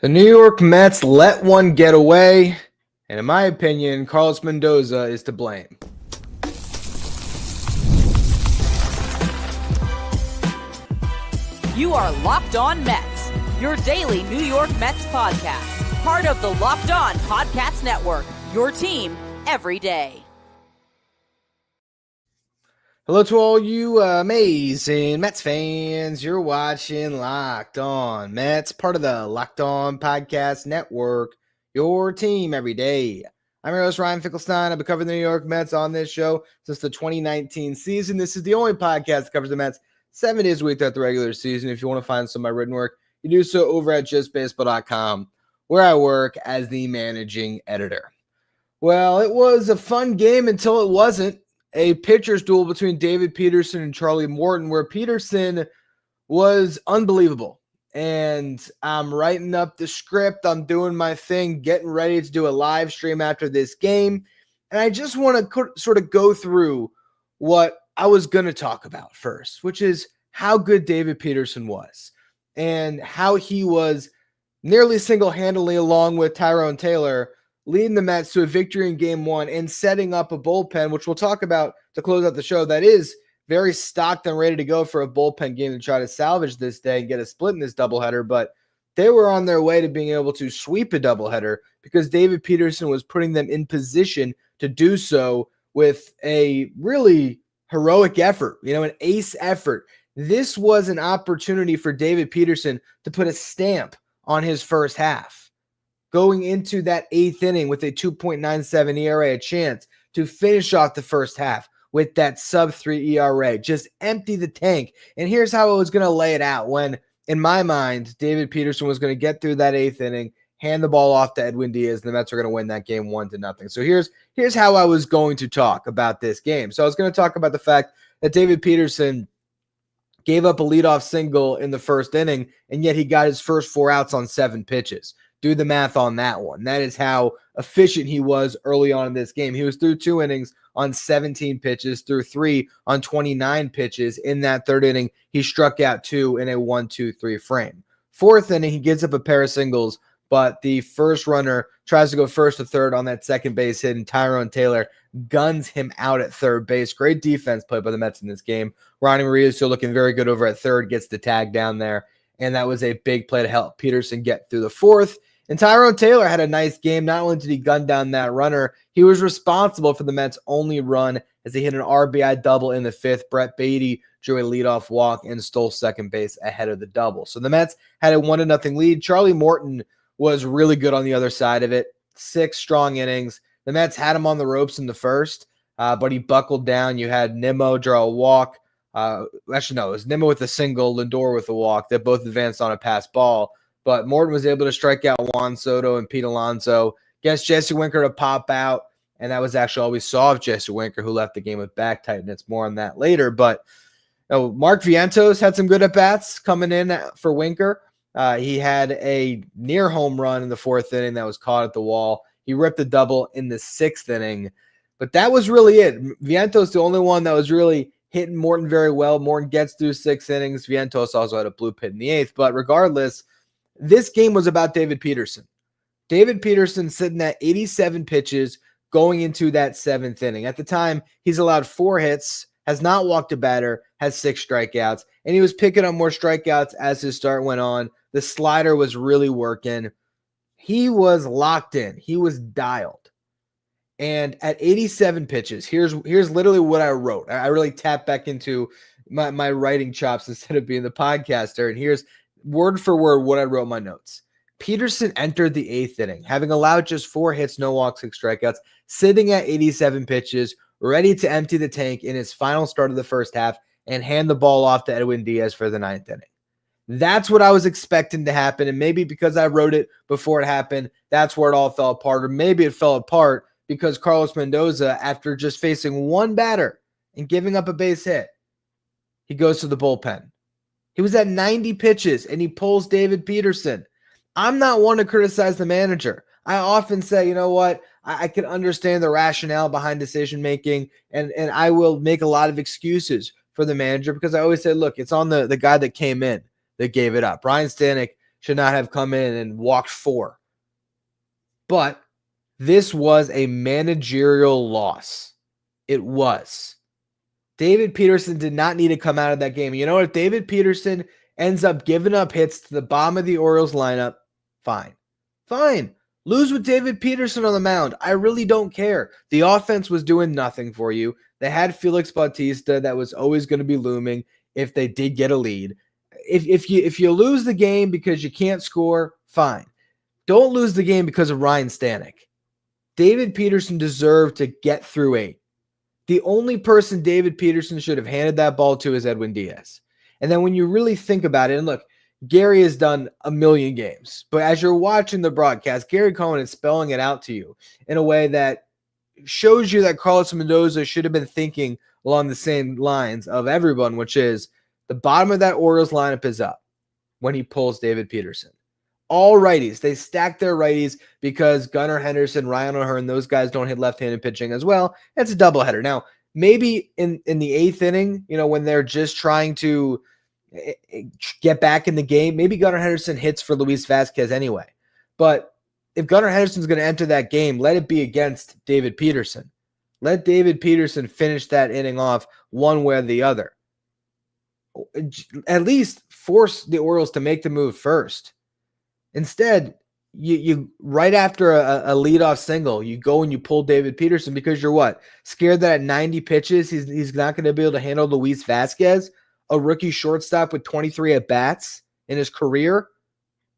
The New York Mets let one get away, and in my opinion, Carlos Mendoza is to blame. You are Locked On Mets, your daily New York Mets podcast. Part of the Locked On Podcast Network, your team every day. Hello to all you amazing Mets fans. You're watching Locked On Mets, part of the Locked On Podcast Network, your team every day. I'm your host, Ryan Finkelstein. I've been covering the New York Mets on this show since the 2019 season. This is the only podcast that covers the Mets 7 days a week throughout the regular season. If you want to find some of my written work, you do so over at justbaseball.com, where I work as the managing editor. Well, it was a fun game until it wasn't. A pitcher's duel between David Peterson and Charlie Morton, where Peterson was unbelievable. And I'm writing up the script. I'm doing my thing, getting ready to do a live stream after this game. And I just want to sort of go through what I was going to talk about first, which is how good David Peterson was and how he was nearly single-handedly, along with Tyrone Taylor, leading the Mets to a victory in Game 1 and setting up a bullpen, which we'll talk about to close out the show, that is very stocked and ready to go for a bullpen game to try to salvage this day and get a split in this doubleheader. But they were on their way to being able to sweep a doubleheader because David Peterson was putting them in position to do so with a really heroic effort, an ace effort. This was an opportunity for David Peterson to put a stamp on his first half. Going into that 8th inning with a 2.97 ERA, a chance to finish off the first half with that sub-3 ERA. Just empty the tank. And here's how I was going to lay it out when, in my mind, David Peterson was going to get through that 8th inning, hand the ball off to Edwin Diaz, and the Mets are going to win that game 1-0. So here's how I was going to talk about this game. So I was going to talk about the fact that David Peterson gave up a leadoff single in the first inning, and yet he got his first 4 outs on 7 pitches. Do the math on that one. That is how efficient he was early on in this game. He was through 2 innings on 17 pitches, through 3 on 29 pitches. In that 3rd inning, he struck out 2 in a 1-2-3 frame. 4th inning, he gets up a pair of singles, but the first runner tries to go first to third on that second base hit, and Tyrone Taylor guns him out at third base. Great defense played by the Mets in this game. Ronny Mauricio looking very good over at third, gets the tag down there, and that was a big play to help Peterson get through the 4th. And Tyrone Taylor had a nice game. Not only did he gun down that runner, he was responsible for the Mets' only run as he hit an RBI double in the 5th. Brett Beatty drew a leadoff walk and stole second base ahead of the double. So the Mets had a 1-0 lead. Charlie Morton was really good on the other side of it. 6 strong innings. The Mets had him on the ropes in the first, but he buckled down. You had Nimmo draw a walk. Actually, no, it was Nimmo with a single, Lindor with a walk. They both advanced on a pass ball. But Morton was able to strike out Juan Soto and Pete Alonso, gets Jesse Winker to pop out, and that was actually all we saw of Jesse Winker, who left the game with back tightness. More on that later. But Mark Vientos had some good at-bats coming in for Winker. He had a near home run in the 4th inning that was caught at the wall. He ripped a double in the 6th inning. But that was really it. Vientos, the only one that was really hitting Morton very well. Morton gets through 6 innings. Vientos also had a blue pit in the 8th. But regardless, this game was about David Peterson. David Peterson sitting at 87 pitches going into that 7th inning. At the time, he's allowed 4 hits, has not walked a batter, has 6 strikeouts, and he was picking up more strikeouts as his start went on. The slider was really working. He was locked in. He was dialed. And at 87 pitches, here's literally what I wrote. I really tapped back into my writing chops instead of being the podcaster, and here's word for word what I wrote in my notes. Peterson entered the 8th inning, having allowed just 4 hits, no walks, 6 strikeouts, sitting at 87 pitches, ready to empty the tank in his final start of the first half and hand the ball off to Edwin Diaz for the 9th inning. That's what I was expecting to happen, and maybe because I wrote it before it happened, that's where it all fell apart, or maybe it fell apart because Carlos Mendoza, after just facing 1 batter and giving up a base hit, he goes to the bullpen. He was at 90 pitches, and he pulls David Peterson. I'm not one to criticize the manager. I often say, you know what, I can understand the rationale behind decision-making, and I will make a lot of excuses for the manager because I always say, look, it's on the guy that came in that gave it up. Ryan Stanek should not have come in and walked 4. But this was a managerial loss. It was. David Peterson did not need to come out of that game. You know what? If David Peterson ends up giving up hits to the bottom of the Orioles lineup, fine. Fine. Lose with David Peterson on the mound. I really don't care. The offense was doing nothing for you. They had Felix Bautista that was always going to be looming if they did get a lead. If you lose the game because you can't score, fine. Don't lose the game because of Ryan Stanek. David Peterson deserved to get through 8. The only person David Peterson should have handed that ball to is Edwin Diaz. And then when you really think about it, and look, Gary has done a million games, but as you're watching the broadcast, Gary Cohen is spelling it out to you in a way that shows you that Carlos Mendoza should have been thinking along the same lines of everyone, which is the bottom of that Orioles lineup is up when he pulls David Peterson. All righties. They stack their righties because Gunnar Henderson, Ryan O'Hearn, those guys don't hit left-handed pitching as well. It's a doubleheader. Now, maybe in the 8th inning, when they're just trying to get back in the game, maybe Gunnar Henderson hits for Luis Vasquez anyway. But if Gunnar Henderson's going to enter that game, let it be against David Peterson. Let David Peterson finish that inning off one way or the other. At least force the Orioles to make the move first. Instead, you right after a leadoff single, you go and you pull David Peterson because you're what? Scared that at 90 pitches, he's not going to be able to handle Luis Vasquez, a rookie shortstop with 23 at-bats in his career,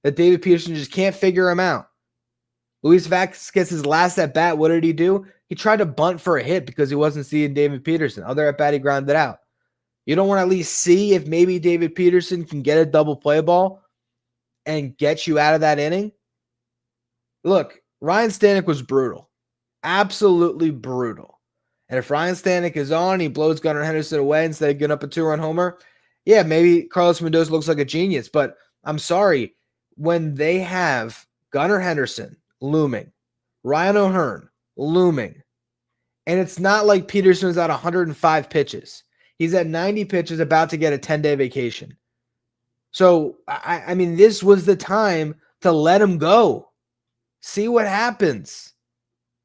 that David Peterson just can't figure him out. Luis Vasquez's last at-bat, what did he do? He tried to bunt for a hit because he wasn't seeing David Peterson. Other at-bat, he grounded out. You don't want to at least see if maybe David Peterson can get a double play ball and get you out of that inning? Look, Ryan Stanek was brutal. Absolutely brutal. And if Ryan Stanek is on, he blows Gunnar Henderson away instead of getting up a 2-run homer, yeah, maybe Carlos Mendoza looks like a genius. But I'm sorry, when they have Gunnar Henderson looming, Ryan O'Hearn looming, and it's not like Peterson is at 105 pitches. He's at 90 pitches, about to get a 10-day vacation. So, I mean, this was the time to let him go. See what happens.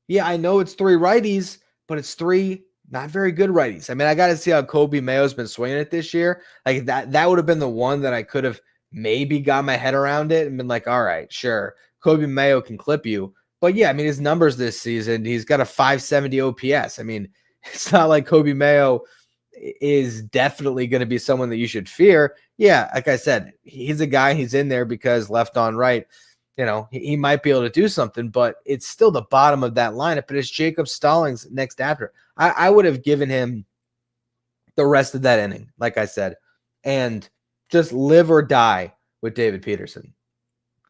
Yeah, I know it's 3 righties, but it's 3 not very good righties. I mean, I got to see how Kobe Mayo's been swinging it this year. Like that would have been the one that I could have maybe got my head around it and been like, all right, sure, Kobe Mayo can clip you. But yeah, I mean, his numbers this season, he's got a 570 OPS. I mean, it's not like Kobe Mayo is definitely going to be someone that you should fear. Yeah, like I said, he's a guy, he's in there because left on right, he might be able to do something, but it's still the bottom of that lineup. But it's Jacob Stallings next after. I would have given him the rest of that inning, like I said, and just live or die with David Peterson.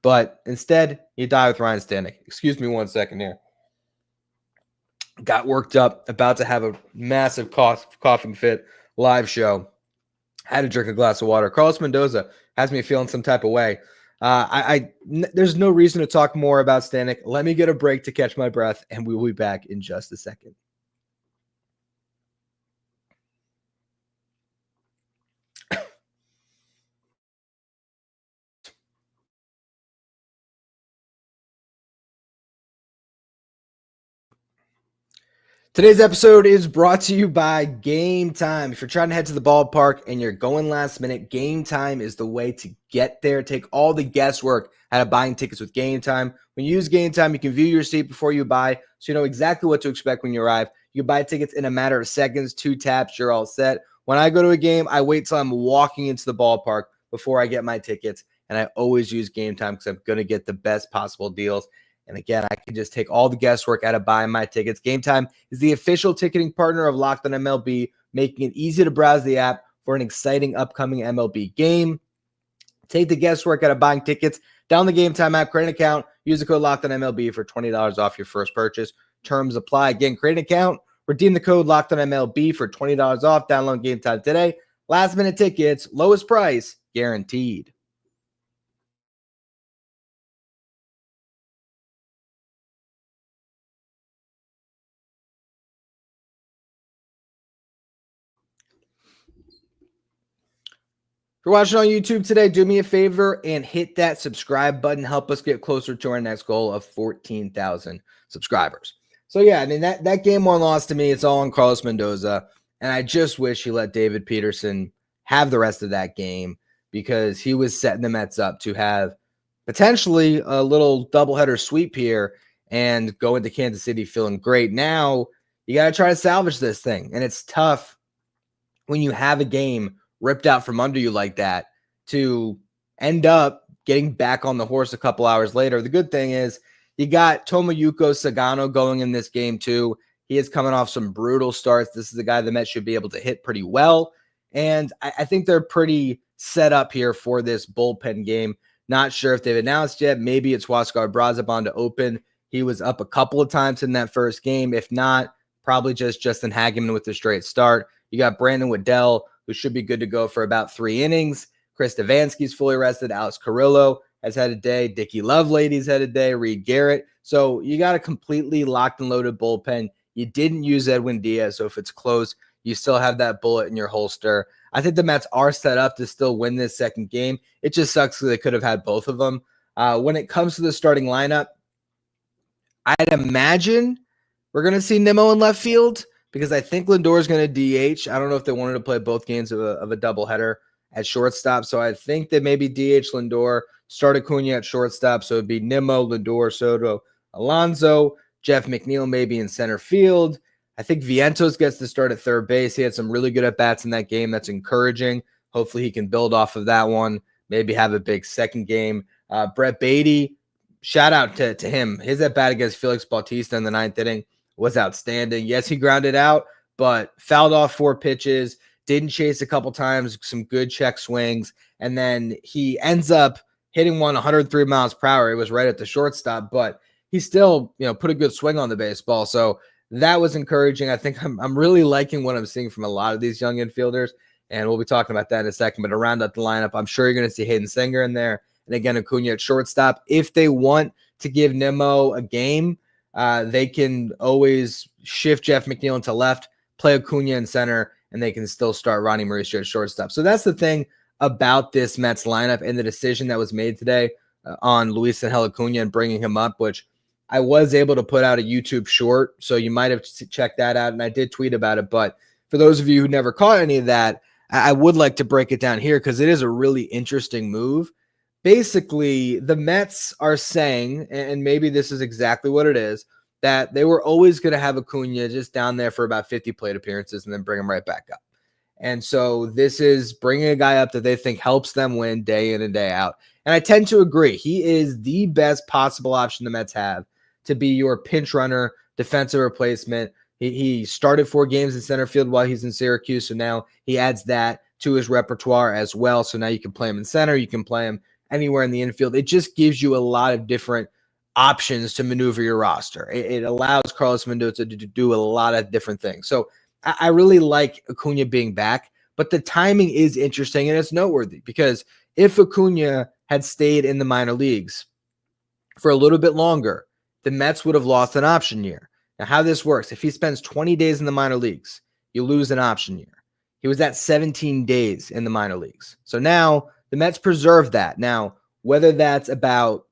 But instead, you die with Ryan Stanek. Excuse me 1 second here. Got worked up, about to have a massive coughing fit live show. Had to drink a glass of water. Carlos Mendoza has me feeling some type of way. There's no reason to talk more about Stanek. Let me get a break to catch my breath, and we will be back in just a second. Today's episode is brought to you by Game Time. If you're trying to head to the ballpark and you're going last minute, Game Time is the way to get there. Take all the guesswork out of buying tickets with Game Time. When you use Game Time, you can view your seat before you buy, so you know exactly what to expect when you arrive. You can buy tickets in a matter of seconds, 2 taps, you're all set. When I go to a game, I wait till I'm walking into the ballpark before I get my tickets, and I always use Game Time because I'm going to get the best possible deals. And again, I can just take all the guesswork out of buying my tickets. Game Time is the official ticketing partner of Locked on MLB, making it easy to browse the app for an exciting upcoming MLB game. Take the guesswork out of buying tickets. Download the Game Time app, create an account, use the code Locked on MLB for $20 off your first purchase. Terms apply. Again, create an account, redeem the code Locked on MLB for $20 off. Download Game Time today. Last minute tickets, lowest price guaranteed. If you're watching on YouTube today, do me a favor and hit that subscribe button. Help us get closer to our next goal of 14,000 subscribers. So, yeah, I mean, that game one loss to me, it's all on Carlos Mendoza. And I just wish he let David Peterson have the rest of that game because he was setting the Mets up to have potentially a little doubleheader sweep here and go into Kansas City feeling great. Now, you got to try to salvage this thing. And it's tough when you have a game ripped out from under you like that to end up getting back on the horse a couple hours later. The good thing is you got Tomoyuki Sagano going in this game too. He is coming off some brutal starts. This is a guy the Mets should be able to hit pretty well. And I think they're pretty set up here for this bullpen game. Not sure if they've announced yet. Maybe it's Huascar Brazaban to open. He was up a couple of times in that first game. If not, probably just Justin Hageman with the straight start. You got Brandon Waddell, who should be good to go for about 3 innings. Chris Devanski's fully rested. Alex Carrillo has had a day. Dickie Lovelady's had a day. Reed Garrett. So you got a completely locked and loaded bullpen. You didn't use Edwin Diaz, so if it's close, you still have that bullet in your holster. I think the Mets are set up to still win this second game. It just sucks because they could have had both of them. When it comes to the starting lineup, I'd imagine we're going to see Nimmo in left field because I think Lindor is going to DH. I don't know if they wanted to play both games of a doubleheader at shortstop, so I think that maybe DH Lindor, start Acuna at shortstop, so it'd be Nimmo, Lindor, Soto, Alonso, Jeff McNeil maybe in center field. I think Vientos gets to start at third base. He had some really good at-bats in that game. That's encouraging. Hopefully he can build off of that one, maybe have a big second game. Brett Beatty, shout out to him. His at-bat against Felix Bautista in the 9th inning was outstanding. Yes, he grounded out, but fouled off 4 pitches, didn't chase a couple times, some good check swings, and then he ends up hitting one 103 miles per hour. It was right at the shortstop, but he still, put a good swing on the baseball. So that was encouraging. I think I'm really liking what I'm seeing from a lot of these young infielders, and we'll be talking about that in a second. But to round out the lineup, I'm sure you're going to see Hayden Singer in there, and again, Acuna at shortstop. If they want to give Nimmo a game, they can always shift Jeff McNeil into left, play Acuna in center, and they can still start Ronny Mauricio at shortstop. So that's the thing about this Mets lineup and the decision that was made today on Luisangel Acuna and bringing him up, which I was able to put out a YouTube short, so you might have checked that out, and I did tweet about it. But for those of you who never caught any of that, I would like to break it down here because it is a really interesting move. Basically, the Mets are saying, and maybe this is exactly what it is, that they were always going to have Acuna just down there for about 50 plate appearances and then bring him right back up. And so this is bringing a guy up that they think helps them win day in and day out. And I tend to agree. He is the best possible option the Mets have to be your pinch runner, defensive replacement. He started 4 games in center field while he's in Syracuse, so now he adds that to his repertoire as well. So now you can play him in center, you can play him anywhere in the infield. It just gives you a lot of different options to maneuver your roster. It allows Carlos Mendoza to do a lot of different things. So I really like Acuna being back, but the timing is interesting and it's noteworthy because if Acuna had stayed in the minor leagues for a little bit longer, the Mets would have lost an option year. Now, how this works, if he spends 20 days in the minor leagues, you lose an option year. He was at 17 days in the minor leagues. So now the Mets preserve that. Now, whether that's about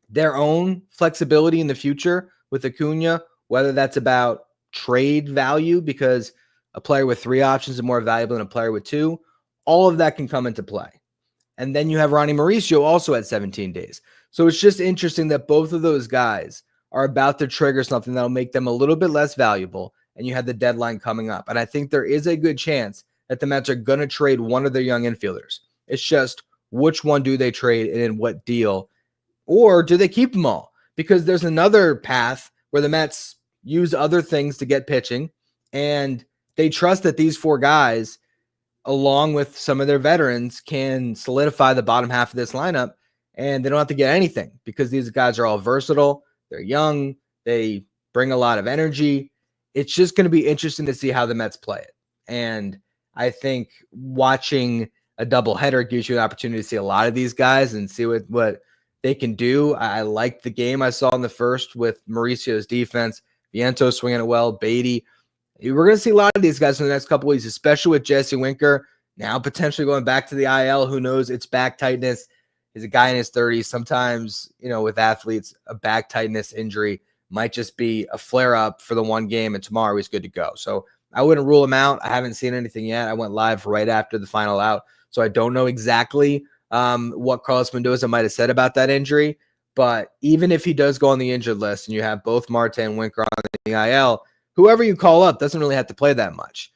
their own flexibility in the future with Acuna, whether that's about trade value because a player with 3 options is more valuable than a player with 2, all of that can come into play. And then you have Ronny Mauricio also at 17 days. So it's just interesting that both of those guys are about to trigger something that'll make them a little bit less valuable, and you have the deadline coming up. And I think there is a good chance that the Mets are going to trade one of their young infielders. It's just which one do they trade and in what deal? Or do they keep them all? Because there's another path where the Mets use other things to get pitching, and they trust that these 4 guys, along with some of their veterans, can solidify the bottom half of this lineup, and they don't have to get anything because these guys are all versatile. They're young. They bring a lot of energy. It's just going to be interesting to see how the Mets play it. And I think watching a doubleheader gives you an opportunity to see a lot of these guys and see what they can do. I liked the game I saw in the first with Mauricio's defense, Vientos swinging it well, Beatty. We're going to see a lot of these guys in the next couple of weeks, especially with Jesse Winker now potentially going back to the IL. Who knows? It's back tightness. He's a guy in his 30s. Sometimes, with athletes, a back tightness injury might just be a flare-up for the one game, and tomorrow he's good to go. So I wouldn't rule him out. I haven't seen anything yet. I went live right after the final out, so I don't know exactly what Carlos Mendoza might have said about that injury. But even if he does go on the injured list and you have both Marte and Winker on the IL, whoever you call up doesn't really have to play that much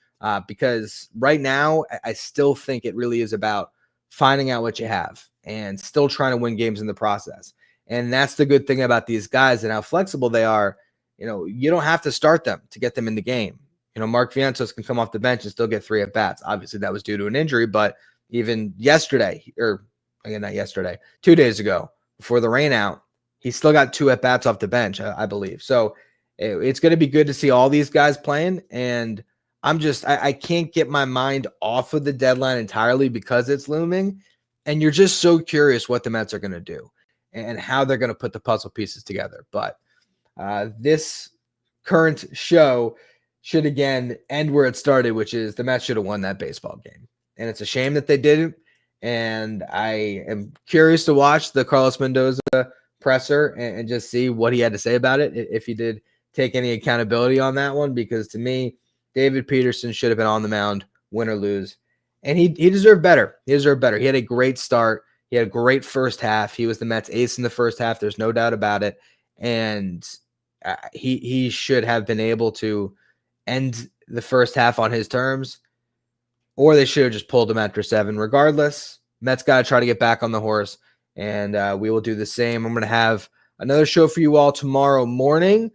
because right now I still think it really is about finding out what you have and still trying to win games in the process. And that's the good thing about these guys and how flexible they are. You don't have to start them to get them in the game. Mark Vientos can come off the bench and still get 3 at-bats. Obviously, that was due to an injury, but even yesterday, or again, not yesterday, 2 days ago, before the rain out, he still got 2 at-bats off the bench, I believe. So it's going to be good to see all these guys playing, and I can't get my mind off of the deadline entirely because it's looming, and you're just so curious what the Mets are going to do and how they're going to put the puzzle pieces together. But this current show should again end where it started, which is the Mets should have won that baseball game. And it's a shame that they didn't. And I am curious to watch the Carlos Mendoza presser and just see what he had to say about it, if he did take any accountability on that one, because to me, David Peterson should have been on the mound, win or lose. And he deserved better. He deserved better. He had a great start. He had a great first half. He was the Mets ace in the first half. There's no doubt about it. And he should have been able to end the first half on his terms, or they should have just pulled him after 7. Regardless, Mets got to try to get back on the horse, and we will do the same. I'm going to have another show for you all tomorrow morning.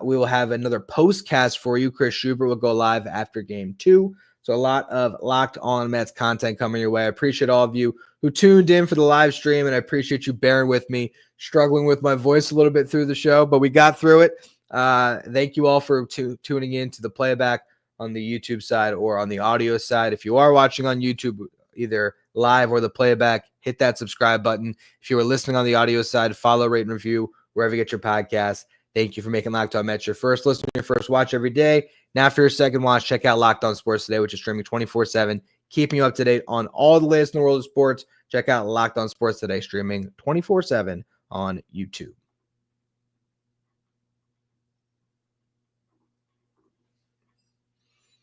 We will have another postcast for you. Chris Schubert will go live after Game 2. So a lot of Locked On Mets content coming your way. I appreciate all of you who tuned in for the live stream, and I appreciate you bearing with me, struggling with my voice a little bit through the show, but we got through it. Thank you all for tuning in to the playback on the YouTube side or on the audio side. If you are watching on YouTube, either live or the playback, hit that subscribe button. If you are listening on the audio side, follow, rate, and review wherever you get your podcasts. Thank you for making Locked On Mets your first listen, your first watch every day. Now for your second watch, check out Locked On Sports Today, which is streaming 24/7, keeping you up to date on all the latest in the world of sports. Check out Locked On Sports Today, streaming 24/7 on YouTube.